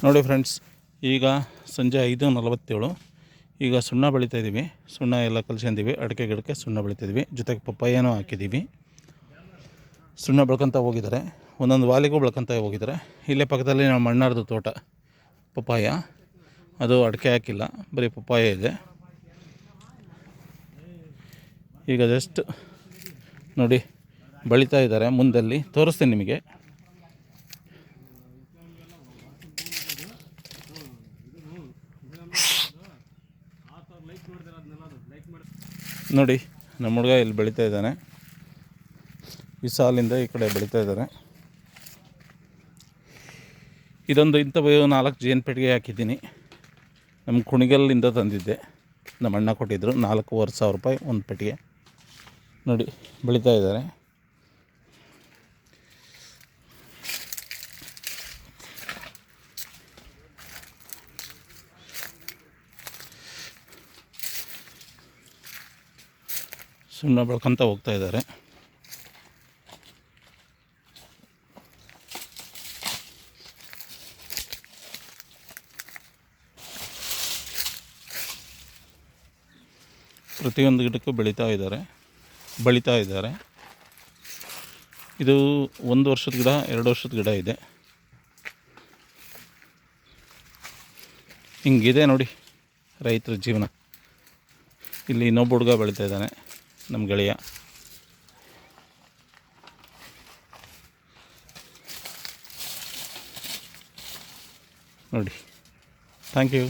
ನೋಡಿ ಫ್ರೆಂಡ್ಸ್, ಈಗ ಸಂಜೆ 5:47. ಈಗ ಸುಣ್ಣ ಬೆಳಿತಾಯಿದ್ದೀವಿ. ಸುಣ್ಣ ಎಲ್ಲ ಕಲ್ಸ್ಕೊಂಡಿದ್ದೀವಿ. ಅಡಿಕೆ ಗಿಡಕ್ಕೆ ಸುಣ್ಣ ಬೆಳಿತಾಯಿದ್ದೀವಿ. ಜೊತೆಗೆ ಪಪ್ಪಾಯನೂ ಹಾಕಿದ್ದೀವಿ. ಸುಣ್ಣ ಬೆಳ್ಕೊತ ಹೋಗಿದ್ದಾರೆ. ಒಂದೊಂದು ವಾಲಿಗೂ ಬೆಳ್ಕೊತ ಹೋಗಿದ್ದಾರೆ. ಇಲ್ಲೇ ಪಕ್ಕದಲ್ಲಿ ನಮ್ಮ ಅಣ್ಣಾರ್ದು ತೋಟ ಪಪ್ಪಾಯ. ಅದು ಅಡಿಕೆ ಹಾಕಿಲ್ಲ, ಬರೀ ಪಪ್ಪಾಯ ಇದೆ. ಈಗ ಜಸ್ಟ್ ನೋಡಿ ಬೆಳೀತಾ ಇದ್ದಾರೆ. ಮುಂದಲ್ಲಿ ತೋರಿಸ್ತೀನಿ ನಿಮಗೆ. ನೋಡಿ ನಮ್ಮ ಹುಡುಗ ಇಲ್ಲಿ ಬೆಳೀತಾ ಇದ್ದಾನೆ. ಈ ಸಾಲಿಂದ ಈ ಕಡೆ ಬೆಳೀತಾ ಇದ್ದಾರೆ. ಇದೊಂದು ಇಂಥವು 4 ಜೇನು ಪೆಟ್ಟಿಗೆ ಹಾಕಿದ್ದೀನಿ. ನಮ್ಮ ಕುಣಿಗಲ್ಲಿಂದ ತಂದಿದ್ದೆ. ನಮ್ಮ ಅಣ್ಣ ಕೊಟ್ಟಿದ್ದರು. 4,500 ರೂಪಾಯಿ ಒಂದು ಪೆಟ್ಟಿಗೆ. ನೋಡಿ ಬೆಳೀತಾ ಇದ್ದಾರೆ. ಸುಮ್ಮನೆ ಬೆಳ್ಕೊತ ಹೋಗ್ತಾ ಇದ್ದಾರೆ. ಪ್ರತಿಯೊಂದು ಗಿಡಕ್ಕೂ ಬೆಳೀತಾ ಇದ್ದಾರೆ. ಇದು 1 ವರ್ಷದ ಗಿಡ, 2 ವರ್ಷದ ಗಿಡ ಇದೆ. ಹಿಂಗಿದೆ ನೋಡಿ ರೈತರ ಜೀವನ. ಇಲ್ಲಿ ಇನ್ನೊಬ್ಬ ಹುಡುಗ ಬೆಳೀತಾ ಇದ್ದಾನೆ, ನಮ್ಮ ಗೆಳೆಯ. ನೋಡಿ, ಥ್ಯಾಂಕ್ ಯು.